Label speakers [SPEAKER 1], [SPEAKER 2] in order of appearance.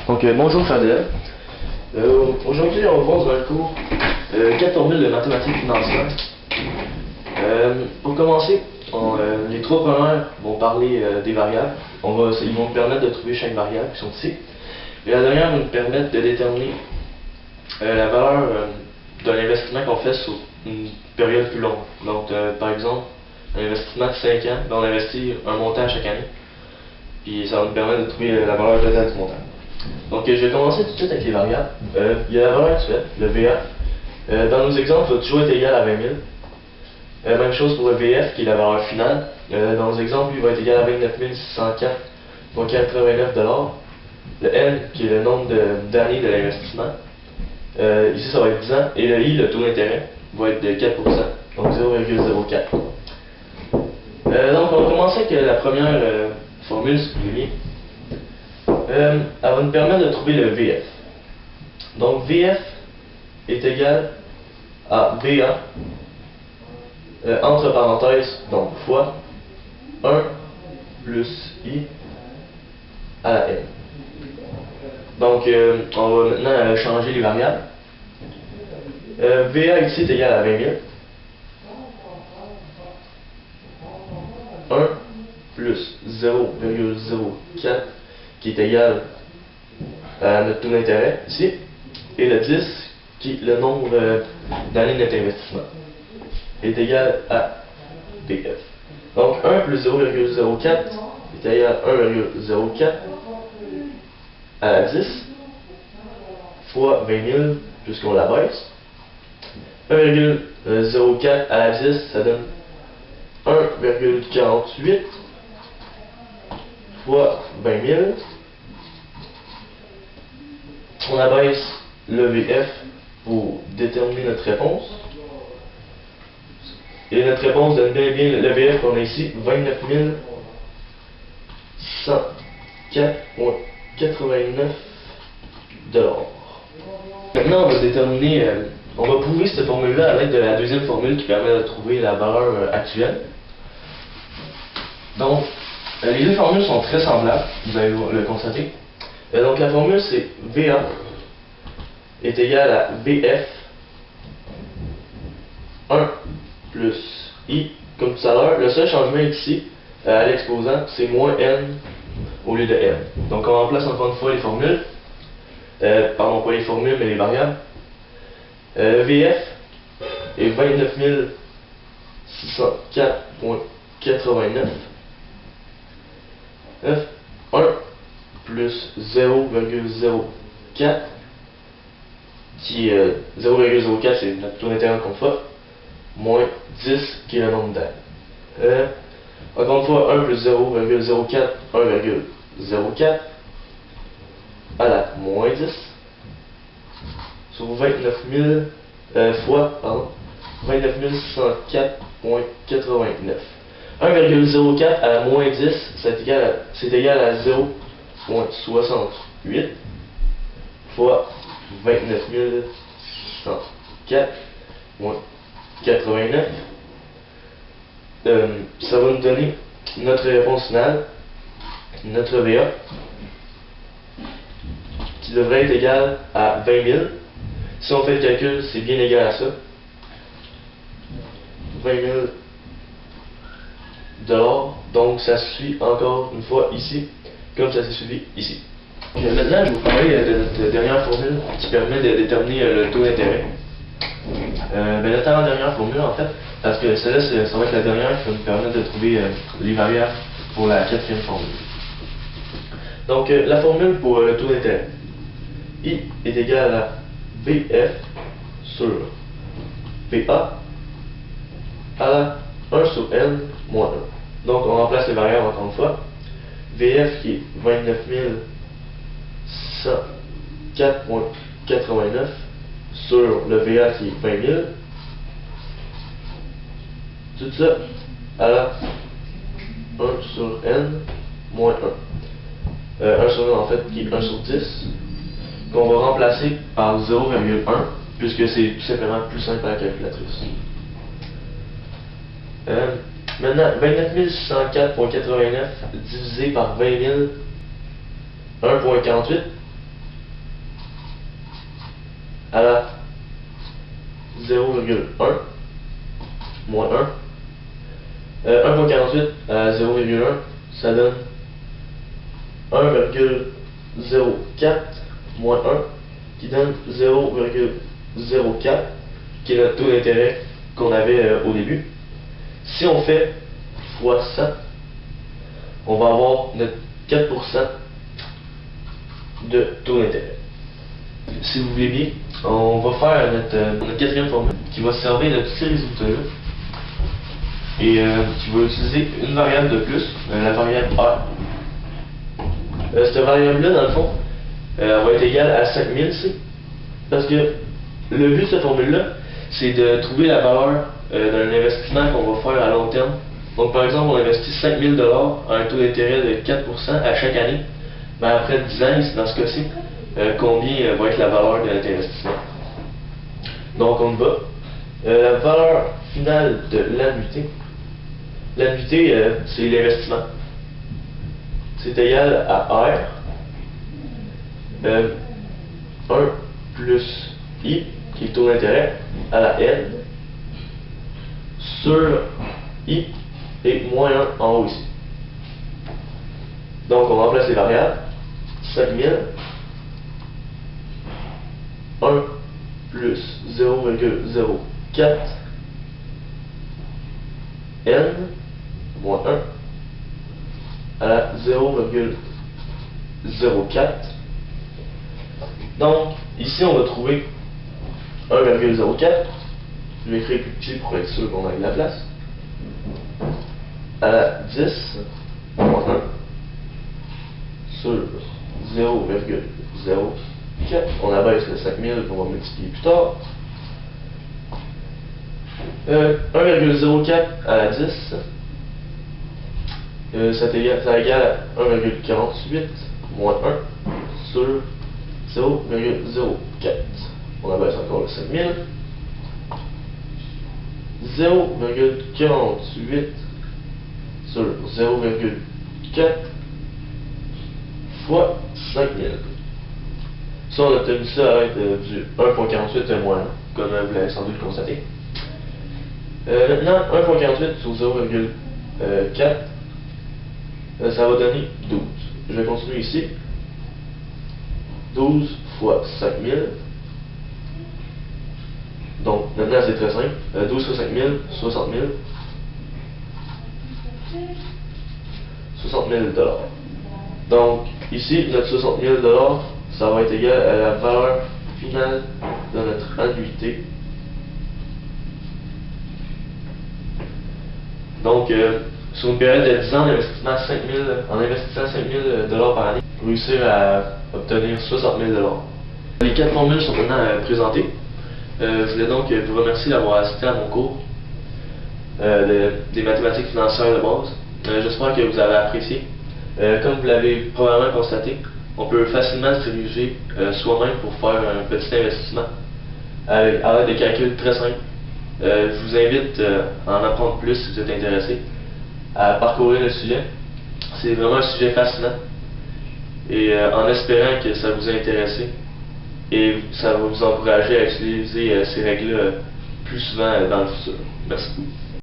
[SPEAKER 1] Donc bonjour Fadel. Aujourd'hui on va voir dans le cours 4 formules de mathématiques financières. Pour commencer, les 3 premières vont parler des variables. Ils vont nous permettre de trouver chaque variable qui sont ici. Et la dernière va nous permettre de déterminer la valeur d'un investissement qu'on fait sur une période plus longue. Donc par exemple, un investissement de 5 ans, on investit un montant chaque année. Puis ça va nous permettre de trouver la valeur totale du montant. Donc je vais commencer tout de suite avec les variables. Il y a la valeur actuelle, le VA. Dans nos exemples, il va toujours être égal à 20 000. Même chose pour le VF qui est la valeur finale. Dans nos exemples, il va être égal à 29 604,89 $. Le N qui est le nombre d'années de l'investissement. Ici ça va être 10 ans. Et le I, le taux d'intérêt, va être de 4%, donc 0,04. Donc on va commencer avec la première formule supprimée. Elle va nous permettre de trouver le VF. Donc VF est égal à VA entre parenthèses, donc fois 1 plus I à la N. Donc on va maintenant changer les variables. VA ici est égal à 20 000. 1 plus 0,04 qui est égal à notre taux d'intérêt ici, et le 10 qui est le nombre d'années de notre investissement est égal à BF. Donc 1 plus 0,04 est égal à 1,04 à la 10 fois 20 000 puisqu'on la baisse. 1,04 à la 10 ça donne 1,48 fois 20 000. On abaisse le VF pour déterminer notre réponse. Et notre réponse donne bien le VF qu'on a ici, 29 104,89 $. Maintenant, on va déterminer, on va prouver cette formule-là à l'aide de la deuxième formule qui permet de trouver la valeur actuelle. Donc, les deux formules sont très semblables, vous allez le constater. Donc la formule c'est VA est égal à VF 1 plus I, comme tout à l'heure. Le seul changement ici, à l'exposant, c'est moins N au lieu de N. Donc on remplace encore une fois les formules. Pardon, pas les formules, mais les variables. VF est 29 604,89. 1 plus 0,04 qui est 0,04 c'est notre taux d'intérêt qu'on fait, moins 10 qui est le nombre d'années. Encore une fois 1 plus 0,04 1,04 à la moins 10 sur 29 000 fois 29 604,89. 1,04 à la moins 10, c'est égal à 0,68 fois 29 604,89. Ça va nous donner notre réponse finale, notre VA, qui devrait être égal à 20 000. Si on fait le calcul, c'est bien égal à ça. 20 000 $, donc ça se suit encore une fois ici, comme ça s'est suivi ici. Maintenant, je vais vous parler de notre dernière formule qui permet de déterminer le taux d'intérêt. Notre avant-dernière formule en fait, parce que celle-là, ça va être la dernière qui va nous permettre de trouver les variables pour la quatrième formule. Donc, la formule pour le taux d'intérêt. I est égal à VF sur VA à la 1 sur N moins 1. Donc on remplace les variables encore une fois. VF qui est 29 104,89 sur le VA qui est 20 000. Tout ça à la 1 sur N moins 1. 1 sur N en fait qui est 1 sur 10. Qu'on va remplacer par 0,1 puisque c'est tout simplement plus simple à la calculatrice. Maintenant, 29 604,89 divisé par 20 000, 1,48, à la 0,1 moins 1. 1.48 à 0,1, ça donne 1,04 moins 1, qui donne 0,04, qui est notre taux d'intérêt qu'on avait au début. Si on fait fois 100, on va avoir notre 4% de taux d'intérêt. Si vous voulez bien, on va faire notre quatrième formule qui va servir de tous ces résultats-là et qui va utiliser une variable de plus, la variable R. Cette variable-là, dans le fond, va être égale à 5000 ici, parce que le but de cette formule-là, c'est de trouver la valeur d'un investissement qu'on va faire à long terme. Donc, par exemple, on investit 5000 $ à un taux d'intérêt de 4% à chaque année. Ben, après 10 ans, dans ce cas-ci, combien va être la valeur de notre investissement? Donc, on y va. La valeur finale de l'annuité. L'annuité, c'est l'investissement. C'est égal à R. 1 plus I, qui est le taux d'intérêt, à la N, sur I, et moins 1 en haut ici. Donc, on remplace les variables. 5000, 1 plus 0,04, N, moins 1, à la 0,04. Donc, ici, on va trouver 1,04. Je vais écrire plus petit pour être sûr qu'on a de la place. À la 10, moins 1, sur 0,04. On abaisse le 5000 qu'on va multiplier plus tard. 1,04 à la 10, ça égale à 1,48 moins 1 sur 0,04. On abaisse encore le 5000. 0,48 sur 0,4 fois 5000. Ça, on a obtenu ça à être du 1.48 moins 1, comme vous l'avez sans doute constaté. Maintenant, 1.48 sur 0,4, ça va donner 12. Je vais continuer ici. 12 fois 5000. Donc, maintenant, c'est très simple. 12 fois 5000, 60 000. 60 000 $. Donc, ici, notre 60 000 $, ça va être égal à la valeur finale de notre annuité. Donc, sur une période de 10 ans en investissant 5 000 $ par année, pour réussir à obtenir 60 000 $. Les 4 formules sont maintenant présentées. Je voulais donc vous remercier d'avoir assisté à mon cours des mathématiques financières de base. J'espère que vous avez apprécié. Comme vous l'avez probablement constaté, on peut facilement se diriger soi-même pour faire un petit investissement à l'aide de calculs très simples. Je vous invite à en apprendre plus si vous êtes intéressé, à parcourir le sujet. C'est vraiment un sujet fascinant et en espérant que ça vous a intéressé et ça va vous encourager à utiliser ces règles-là plus souvent dans le futur. Merci.